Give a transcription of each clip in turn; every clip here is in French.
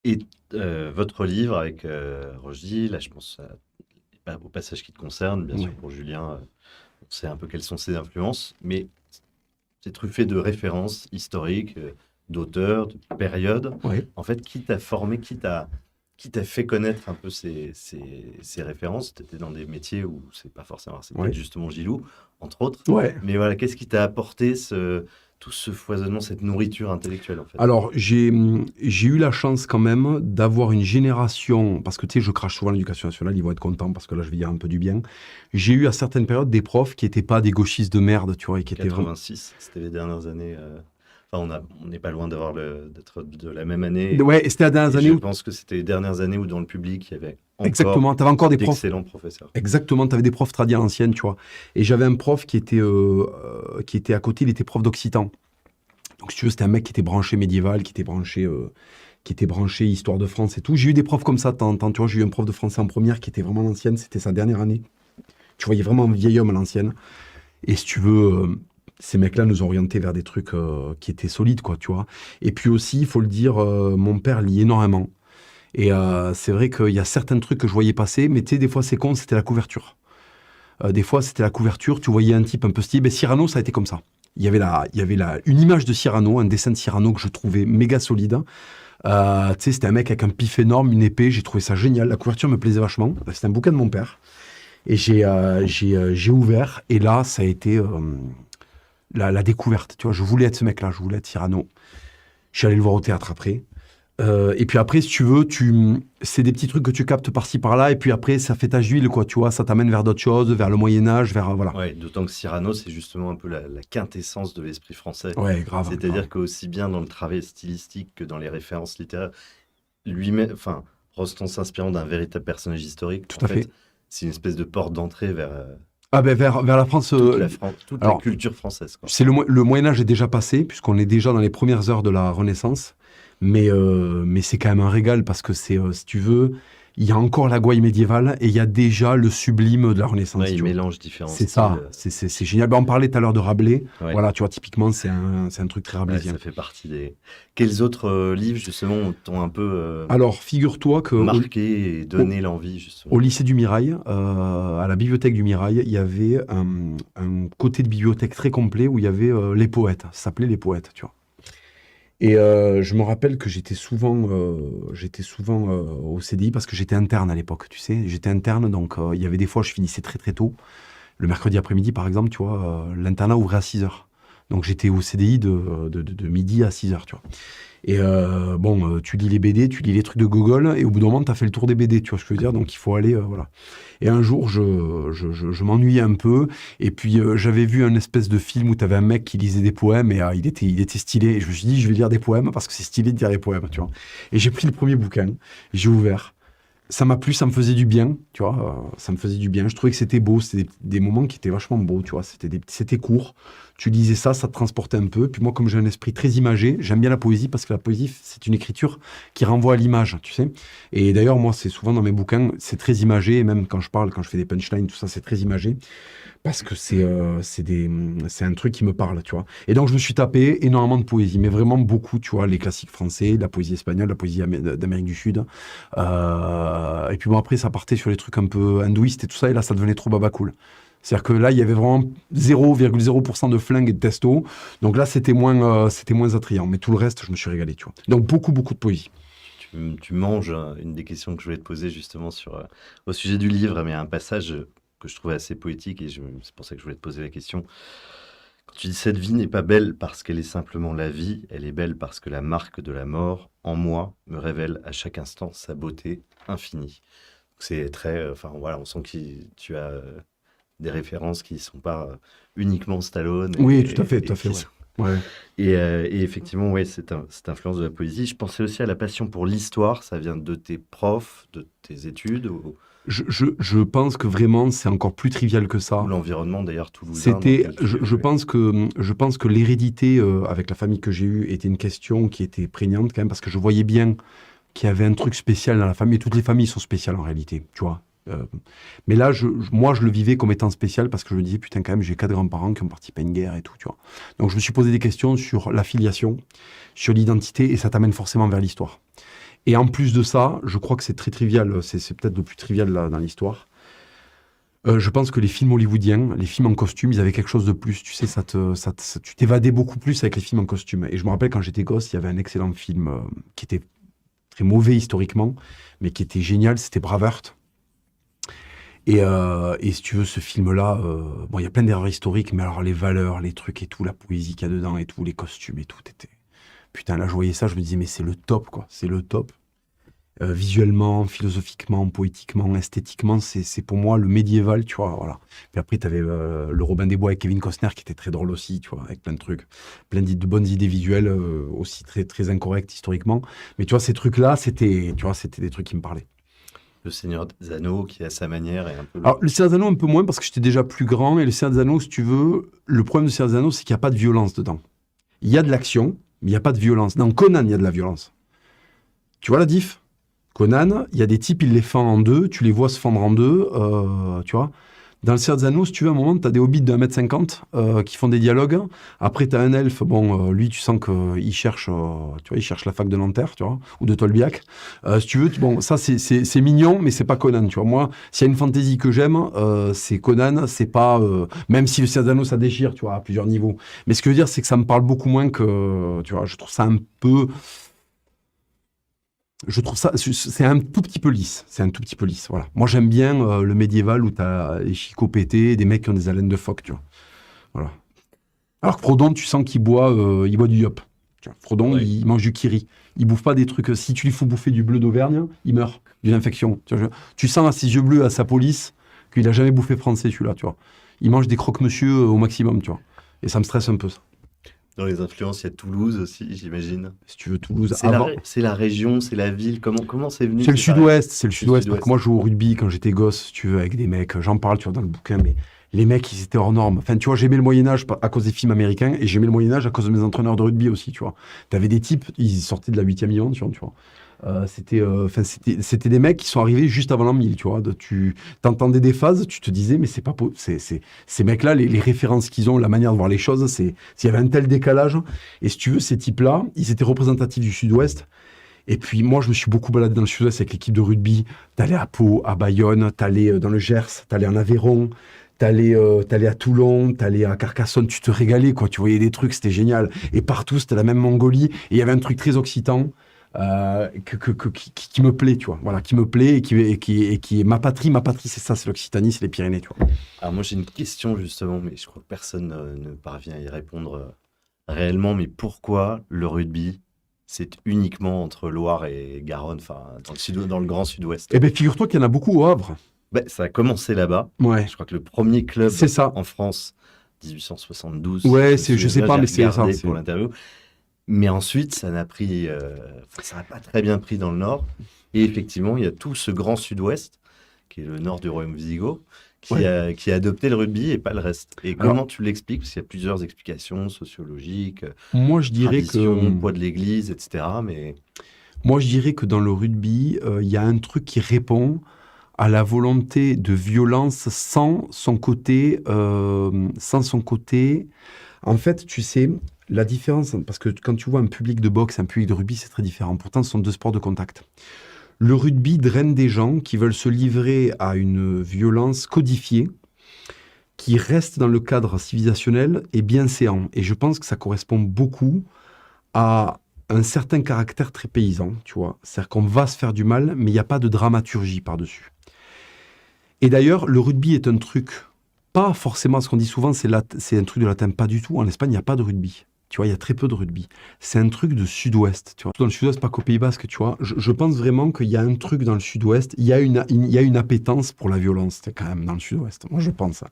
Et votre livre avec Rogy, là je pense au passage qui te concerne, bien sûr Ouais. pour Julien, on sait un peu quelles sont ses influences, mais c'est truffé de références historiques, d'auteurs, de périodes. Ouais. En fait, qui t'a formé, qui t'a fait connaître un peu ces références? Tu étais dans des métiers où c'est pas forcément, c'est peut-être Ouais. justement Gilou, entre autres. Ouais. Mais voilà, qu'est-ce qui t'a apporté tout ce foisonnement, cette nourriture intellectuelle, en fait? Alors, j'ai eu la chance quand même d'avoir une génération, parce que tu sais, je crache souvent l'éducation nationale, ils vont être contents parce que là, je vais dire un peu du bien. J'ai eu à certaines périodes des profs qui n'étaient pas des gauchistes de merde, tu vois, et qui étaient vraiment. 86, c'était les dernières années. Enfin, on n'est pas loin d'être de la même année. Ouais, et c'était les dernières Et années je où, pense que c'était les dernières années où dans le public, il y avait encore exactement, tu avais encore des profs. d'excellents professeurs. Exactement, tu avais des profs tradis à l'ancienne, tu vois. Et j'avais un prof qui était à côté, il était prof d'occitan. Donc, si tu veux, c'était un mec qui était branché médiéval, qui était branché histoire de France et tout. J'ai eu des profs comme ça de temps en temps, tu vois. J'ai eu un prof de français en première qui était vraiment l'ancienne, c'était sa dernière année. Tu voyais vraiment un vieil homme à l'ancienne. Et si tu veux, ces mecs-là nous ont orientés vers des trucs qui étaient solides, quoi, tu vois. Et puis aussi, il faut le dire, mon père lit énormément. Et c'est vrai qu'il y a certains trucs que je voyais passer, mais tu sais, des fois, c'est con, c'était la couverture. Des fois, c'était la couverture, tu voyais un type un peu stylé. Ben, Cyrano, ça a été comme ça. Une image de Cyrano, un dessin de Cyrano que je trouvais méga solide. Tu sais, c'était un mec avec un pif énorme, une épée, j'ai trouvé ça génial. La couverture me plaisait vachement. C'était un bouquin de mon père. Et j'ai ouvert, et là, ça a été la découverte. Tu vois, je voulais être ce mec-là, je voulais être Cyrano. Je suis allé le voir au théâtre après. Et puis après, si tu veux, c'est des petits trucs que tu captes par-ci par-là, et puis après, ça fait tache d'huile, quoi, tu vois, ça t'amène vers d'autres choses, vers le Moyen-Âge, vers, voilà. Ouais, d'autant que Cyrano, c'est justement un peu la quintessence de l'esprit français. Ouais, grave, grave. C'est-à-dire qu'aussi bien dans le travail stylistique que dans les références littéraires, lui-même, enfin, Rostand s'inspirant d'un véritable personnage historique, Tout en à fait, fait. c'est une espèce de porte d'entrée vers Ah ben, vers la France. toute la Alors, culture française, quoi. le Moyen-Âge est déjà passé, puisqu'on est déjà dans les premières heures de la Renaissance. Mais c'est quand même un régal parce que si tu veux, il y a encore la gouaille médiévale et il y a déjà le sublime de la Renaissance, Ouais, il tu vois. mélange différents C'est styles. ça, c'est génial. Ben, on parlait tout à l'heure de Rabelais. Ouais. Voilà, tu vois, typiquement, c'est un truc très Ouais, rabelaisien. ça fait partie des. Quels autres livres, justement, t'ont un peu Alors, figure-toi qu'aumarqué et au, donné l'envie, au justement? lycée du Mirail, à la bibliothèque du Mirail, il y avait un côté de bibliothèque très complet où il y avait les poètes. Ça s'appelait les poètes, tu vois. Et je me rappelle que j'étais souvent au CDI parce que j'étais interne à l'époque, tu sais. J'étais interne, donc il y avait des fois, je finissais très très tôt. Le mercredi après-midi, par exemple, tu vois, l'internat ouvrait à 6 heures. Donc j'étais au CDI de midi à 6 heures, tu vois. Et bon, tu lis les BD, tu lis les trucs de Google, et au bout d'un moment, tu as fait le tour des BD, tu vois ce que je veux dire. Donc il faut aller, voilà. Et un jour, je m'ennuyais un peu, et puis j'avais vu un espèce de film où tu avais un mec qui lisait des poèmes, et il était stylé. Et je me suis dit, je vais lire des poèmes, parce que c'est stylé de lire des poèmes, tu vois. Et j'ai pris le premier bouquin, j'ai ouvert. Ça m'a plu, ça me faisait du bien, tu vois, ça me faisait du bien. Je trouvais que c'était beau, c'était des moments qui étaient vachement beaux, tu vois, c'était court. Tu lisais ça, ça te transportait un peu. Puis moi, comme j'ai un esprit très imagé, j'aime bien la poésie parce que la poésie, c'est une écriture qui renvoie à l'image, tu sais. Et d'ailleurs, moi, c'est souvent dans mes bouquins, c'est très imagé, et même quand je parle, quand je fais des punchlines, tout ça, c'est très imagé parce que c'est un truc qui me parle, tu vois. Et donc, je me suis tapé énormément de poésie, mais vraiment beaucoup, tu vois, les classiques français, la poésie espagnole, la poésie d'Amérique du Sud. Et puis bon, après, ça partait sur les trucs un peu hindouistes et tout ça, et là, ça devenait trop baba cool. C'est-à-dire que là, il y avait vraiment 0,0% de flingue et de testo. Donc là, c'était moins attrayant. Mais tout le reste, je me suis régalé, tu vois. Donc beaucoup, beaucoup de poésie. Tu manges une des questions que je voulais te poser, justement, au sujet du livre, mais il y a un passage que je trouvais assez poétique, et c'est pour ça que je voulais te poser la question. Quand tu dis cette vie n'est pas belle parce qu'elle est simplement la vie, elle est belle parce que la marque de la mort en moi me révèle à chaque instant sa beauté infinie. C'est très, enfin voilà, on sent que tu as des références qui ne sont pas uniquement Stallone Oui, tout à fait, tout et à fait, qui ouais. sont. Ouais. Et effectivement, ouais, cette influence de la poésie. Je pensais aussi à la passion pour l'histoire. Ça vient de tes profs, de tes études Je pense que vraiment, c'est encore plus trivial que ou ça. l'environnement d'ailleurs toulousain dans lequel tu. Je pense que l'hérédité avec la famille que j'ai eue était une question qui était prégnante quand même parce que je voyais bien qu'il y avait un truc spécial dans la famille. Toutes les familles sont spéciales en réalité, tu vois. Mais là, moi, je le vivais comme étant spécial parce que je me disais, putain, quand même, j'ai 4 grands-parents qui ont participé à une guerre et tout, tu vois. Donc, je me suis posé des questions sur la filiation, sur l'identité, et ça t'amène forcément vers l'histoire. Et en plus de ça, je crois que c'est très trivial, c'est peut-être le plus trivial là, dans l'histoire. Je pense que les films hollywoodiens, les films en costume, ils avaient quelque chose de plus. Tu sais, tu t'évadais beaucoup plus avec les films en costume. Et je me rappelle quand j'étais gosse, il y avait un excellent film qui était très mauvais historiquement, mais qui était génial, c'était Braveheart. Et si tu veux, ce film-là, bon, il y a plein d'erreurs historiques, mais alors les valeurs, les trucs et tout, la poésie qu'il y a dedans et tout, les costumes et tout, était... Putain, là, je voyais ça, je me disais, mais c'est le top, quoi. C'est le top. Visuellement, philosophiquement, poétiquement, esthétiquement, c'est pour moi le médiéval, tu vois, voilà. Puis après, tu avais le Robin des Bois avec Kevin Costner qui était très drôle aussi, tu vois, avec plein de trucs, de bonnes idées visuelles, aussi très, très incorrectes historiquement. Mais tu vois, ces trucs-là, c'était des trucs qui me parlaient. Le Seigneur des Anneaux, qui à sa manière est un peu... Alors, le Seigneur des Anneaux, un peu moins, parce que j'étais déjà plus grand, et le Seigneur des Anneaux, si tu veux, le problème du Seigneur des Anneaux, c'est qu'il n'y a pas de violence dedans. Il y a de l'action, mais il n'y a pas de violence. Dans Conan, il y a de la violence. Tu vois la diff ? Conan, il y a des types, ils les fendent en deux, tu les vois se fendre en deux, tu vois. Dans le Seigneur des Anneaux, si tu veux, à un moment, tu as des hobbits de 1m50 qui font des dialogues. Après, tu as un elfe, bon, lui, tu sens qu'il cherche, tu vois, il cherche la fac de Nanterre, tu vois, ou de Tolbiac. Si tu veux, bon, ça, c'est mignon, mais c'est pas Conan, tu vois. Moi, s'il y a une fantaisie que j'aime, c'est Conan, c'est pas... même si le Seigneur des Anneaux, ça déchire, tu vois, à plusieurs niveaux. Mais ce que je veux dire, c'est que ça me parle beaucoup moins que... Tu vois, je trouve ça un peu... Je trouve ça, c'est un tout petit peu lisse. C'est un tout petit peu lisse, voilà. Moi, j'aime bien le médiéval où t'as les chicots pétés, des mecs qui ont des haleines de phoque, tu vois. Voilà. Alors que Frodon, tu sens qu'il boit du yop. Tu vois. Frodon, Ouais. il mange du kiri. Il bouffe pas des trucs. Si tu lui fous bouffer du bleu d'Auvergne, il meurt d'une infection. Tu vois, tu sens à ses yeux bleus, à sa police, qu'il a jamais bouffé français, celui-là, tu vois. Il mange des croque-monsieur au maximum, tu vois. Et ça me stresse un peu, ça. Dans les influences, il y a Toulouse aussi, j'imagine. Si tu veux, Toulouse, C'est avant... c'est la région, c'est la ville. Comment c'est venu C'est le séparer sud-ouest, c'est le sud-ouest. Parce sud-ouest. que moi, je jouais au rugby quand j'étais gosse, si tu veux, avec des mecs. J'en parle, tu vois, dans le bouquin, mais les mecs, ils étaient hors normes. Enfin, tu vois, j'aimais le Moyen-Âge à cause des films américains et j'aimais le Moyen-Âge à cause de mes entraîneurs de rugby aussi, tu vois. T'avais des types, ils sortaient de la 8e dimension, tu vois. C'était des mecs qui sont arrivés juste avant l'an 1000, tu vois. Tu t'entendais des phases, tu te disais, mais c'est pas ces mecs-là, les références qu'ils ont, la manière de voir les choses, s'il y avait un tel décalage. Et si tu veux, ces types-là, ils étaient représentatifs du Sud-Ouest. Et puis moi, je me suis beaucoup baladé dans le Sud-Ouest avec l'équipe de rugby. T'allais à Pau, à Bayonne, t'allais dans le Gers, t'allais en Aveyron, t'allais à Toulon, t'allais à Carcassonne, tu te régalais, quoi. Tu voyais des trucs, c'était génial. Et partout, c'était la même Mongolie. Et il y avait un truc très occitan qui me plaît, tu vois. Voilà, qui me plaît et qui est ma patrie. Ma patrie, c'est ça, c'est l'Occitanie, c'est les Pyrénées, tu vois. Alors moi, j'ai une question justement, mais je crois que personne ne parvient à y répondre réellement. Mais pourquoi le rugby, c'est uniquement entre Loire et Garonne, enfin dans le grand sud-ouest? Eh bien, figure-toi qu'il y en a beaucoup au Havre. Ben, ça a commencé là-bas. Ouais, Je crois que le premier club c'est ça. en France, 1872, Ouais, je me je sais souviens, pas, j'ai mais c'est ça. regardé pour l'interview. Mais ensuite, ça n'a pas très bien pris dans le nord. Et effectivement, il y a tout ce grand sud-ouest, qui est le nord du royaume wisigoth, Ouais. qui a adopté le rugby et pas le reste. Et Alors- comment tu l'expliques? Parce qu'il y a plusieurs explications sociologiques, Moi, je dirais tradition, que... poids de l'église, etc. Mais Moi, je dirais que dans le rugby, il y a un truc qui répond à la volonté de violence sans son côté. En fait, tu sais, la différence, parce que quand tu vois un public de boxe, un public de rugby, c'est très différent. Pourtant, ce sont deux sports de contact. Le rugby draine des gens qui veulent se livrer à une violence codifiée, qui reste dans le cadre civilisationnel et bienséant. Et je pense que ça correspond beaucoup à un certain caractère très paysan, tu vois. C'est-à-dire qu'on va se faire du mal, mais il n'y a pas de dramaturgie par-dessus. Et d'ailleurs, le rugby est un truc, pas forcément ce qu'on dit souvent, c'est un truc de latin, pas du tout. En Espagne, il n'y a pas de rugby. Tu vois, il y a très peu de rugby. C'est un truc de sud-ouest, tu vois. Dans le sud-ouest, pas qu'au Pays Basque, tu vois. Je pense vraiment qu'il y a un truc dans le sud-ouest, il y a une appétence pour la violence, quand même, dans le sud-ouest. Moi, je pense.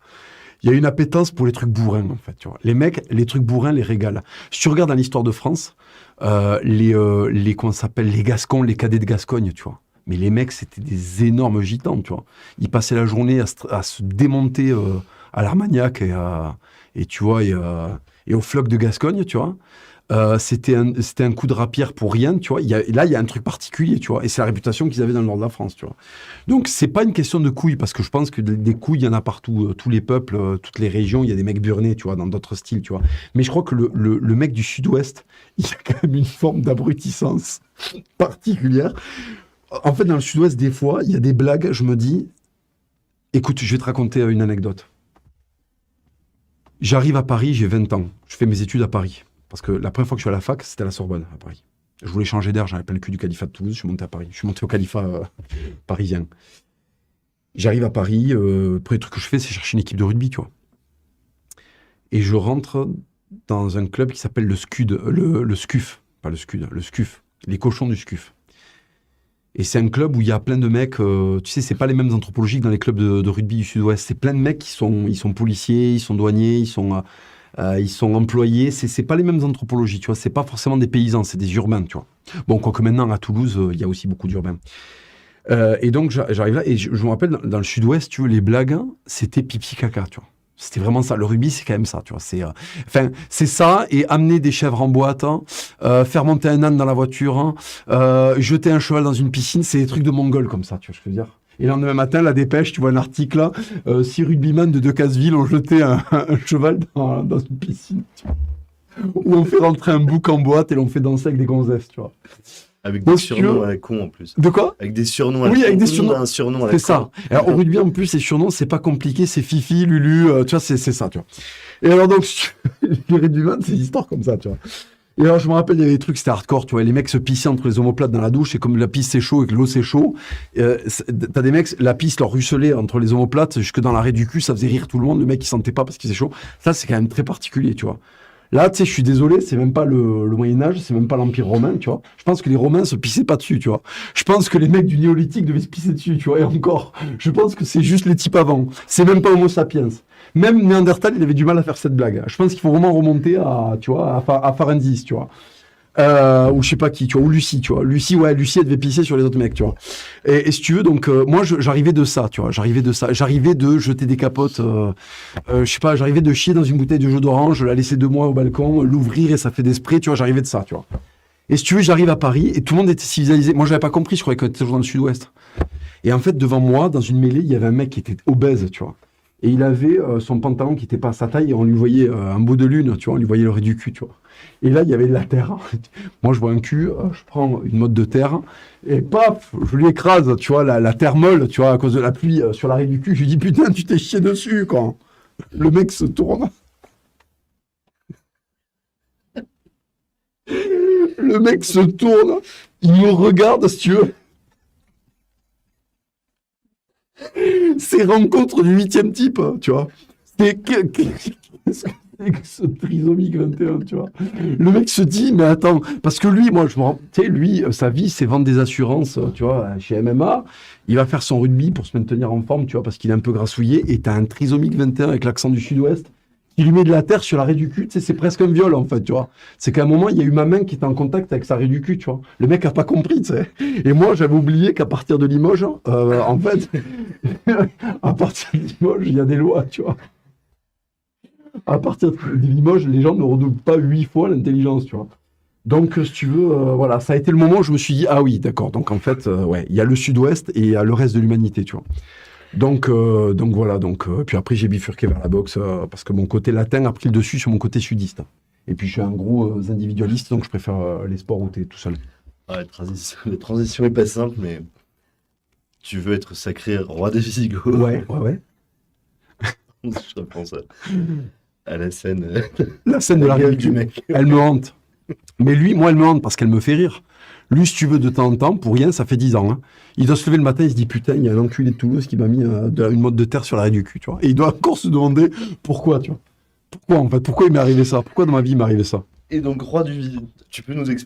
Il y a une appétence pour les trucs bourrins, en fait, tu vois. Les mecs, les trucs bourrins les régalent. Si tu regardes dans l'histoire de France, comment ça s'appelle, les Gascons, les cadets de Gascogne, tu vois. Mais les mecs, c'était des énormes gitans, tu vois. Ils passaient la journée à se démonter à l'Armagnac et tu vois, et au floc de Gascogne, tu vois. C'était un coup de rapière pour rien, tu vois. Là, il y a un truc particulier, tu vois. Et c'est la réputation qu'ils avaient dans le nord de la France, tu vois. Donc, c'est pas une question de couilles, parce que je pense que des couilles, il y en a partout. Tous les peuples, toutes les régions, il y a des mecs burnés, tu vois, dans d'autres styles, tu vois. Mais je crois que le mec du sud-ouest, il a quand même une forme d'abrutissance particulière. En fait, dans le sud-ouest, des fois, il y a des blagues, je me dis, écoute, je vais te raconter une anecdote. J'arrive à Paris, j'ai 20 ans. Je fais mes études à Paris. Parce que la première fois que je suis à la fac, c'était à la Sorbonne, à Paris. Je voulais changer d'air, j'avais plein le cul du califat de Toulouse, je suis monté à Paris. Je suis monté au califat parisien. J'arrive à Paris, le premier truc que je fais, c'est chercher une équipe de rugby, tu vois. Et je rentre dans un club qui s'appelle le SCUD, le SCUF, pas le SCUD, le SCUF, les cochons du SCUF. Et c'est un club où il y a plein de mecs, tu sais, c'est pas les mêmes anthropologies que dans les clubs de rugby du Sud-Ouest. C'est plein de mecs ils sont policiers, ils sont douaniers, ils sont employés. C'est pas les mêmes anthropologies, tu vois. C'est pas forcément des paysans, c'est des urbains, tu vois. Bon, quoique maintenant, à Toulouse, il y a aussi beaucoup d'urbains. Et donc, j'arrive là, et je me rappelle, dans le Sud-Ouest, tu vois, les blagues, c'était pipi-caca, tu vois. C'était vraiment ça. Le rugby, c'est quand même ça, tu vois. C'est ça, et amener des chèvres en boîte, faire monter un âne dans la voiture, jeter un cheval dans une piscine, c'est des trucs de mongol comme ça, tu vois ce que je veux dire. Et le lendemain matin, la dépêche, tu vois un article là, 6 rugbyman de Decazeville ont jeté un cheval dans une piscine, tu vois. Où on fait rentrer un bouc en boîte et l'on fait danser avec des gonzesses, tu vois. Avec des surnoms à la con en plus. De quoi? Avec des surnoms à la con. Oui, avec des surnoms. Un surnom à la C'est con. ça. Alors au rugby en plus, les surnoms, c'est pas compliqué, c'est Fifi, Lulu, tu vois, c'est ça, tu vois. Et alors donc, les rugbyman, c'est des histoires comme ça, tu vois. Et alors je me rappelle, il y avait des trucs, c'était hardcore, tu vois, les mecs se pissaient entre les omoplates dans la douche, et comme la pisse c'est chaud et que l'eau c'est chaud, t'as des mecs, la pisse leur ruisselait entre les omoplates, jusque dans l'arrêt du cul, ça faisait rire tout le monde, le mec il sentait pas parce qu'il faisait chaud. Ça, c'est quand même très particulier, tu vois. Là, tu sais, je suis désolé, c'est même pas le Moyen-Âge, c'est même pas l'Empire romain, tu vois. Je pense que les Romains se pissaient pas dessus, tu vois. Je pense que les mecs du Néolithique devaient se pisser dessus, tu vois. Et encore, je pense que c'est juste les types avant. C'est même pas Homo sapiens. Même Néandertal, il avait du mal à faire cette blague. Je pense qu'il faut vraiment remonter à, tu vois, à Farenzis, tu vois. Ou je sais pas qui, tu vois, ou Lucie, tu vois. Lucie, elle devait pisser sur les autres mecs, tu vois. Et si tu veux, donc, moi, j'arrivais de ça, tu vois. J'arrivais de jeter des capotes, je sais pas, j'arrivais de chier dans une bouteille de jus d'orange, la laisser 2 mois au balcon, l'ouvrir et ça fait des sprays, tu vois. J'arrivais de ça, tu vois. Et si tu veux, j'arrive à Paris et tout le monde était civilisé. Moi, j'avais pas compris, je croyais qu'on était toujours dans le Sud-Ouest. Et en fait, devant moi, dans une mêlée, il y avait un mec qui était obèse, tu vois. Et il avait son pantalon qui était pas à sa taille et on lui voyait un bout de lune, tu vois, on lui voyait le rez du cul, tu vois. Et là, il y avait de la terre. Moi, je vois un cul, je prends une motte de terre et paf, je lui écrase, tu vois, la terre molle, tu vois, à cause de la pluie sur l'arrêt du cul. Je lui dis, putain, tu t'es chié dessus, quand le mec se tourne. Le mec se tourne, il me regarde, si tu veux. C'est rencontre du 8e type, tu vois. Qu'est-ce que c'est que ce trisomique 21, tu vois. Le mec se dit, mais attends, parce que lui, moi, je me rends, tu sais, lui, sa vie, c'est vendre des assurances, tu vois, chez MMA. Il va faire son rugby pour se maintenir en forme, tu vois, parce qu'il est un peu grassouillé. Et t'as un trisomique 21 avec l'accent du Sud-Ouest. Il lui met de la terre sur l'arrêt du cul, tu sais, c'est presque un viol, en fait, tu vois. C'est qu'à un moment, il y a eu ma main qui était en contact avec sa arrêt du cul, tu vois. Le mec a pas compris, tu sais. Et moi, j'avais oublié qu'à partir de Limoges, en fait, à partir de Limoges, il y a des lois, tu vois. À partir de Limoges, les gens ne redoublent pas 8 fois l'intelligence, tu vois. Donc, si tu veux, voilà, ça a été le moment où je me suis dit, ah oui, d'accord. Donc, en fait, ouais, il y a le Sud-Ouest et il y a le reste de l'humanité, tu vois. Donc voilà, puis après j'ai bifurqué vers la boxe parce que mon côté latin a pris le dessus sur mon côté sudiste. Et puis je suis un gros individualiste, donc je préfère les sports où t'es tout seul. Ouais, la transition est pas simple, mais tu veux être sacré roi des Visigoths. Ouais. Je repense à la scène. La scène de la gueule du mec. Elle me hante. Mais lui, moi, elle me hante parce qu'elle me fait rire. Lui, si tu veux, de temps en temps, pour rien, ça fait 10 ans. Hein. Il doit se lever le matin, il se dit, putain, il y a un enculé de Toulouse qui m'a mis une motte de terre sur l'arrêt du cul, tu vois. Et il doit encore se demander pourquoi, tu vois. Pourquoi, en fait, pourquoi il m'est arrivé ça? Pourquoi dans ma vie il m'est arrivé ça? Et donc, roi du... Tu peux nous expliquer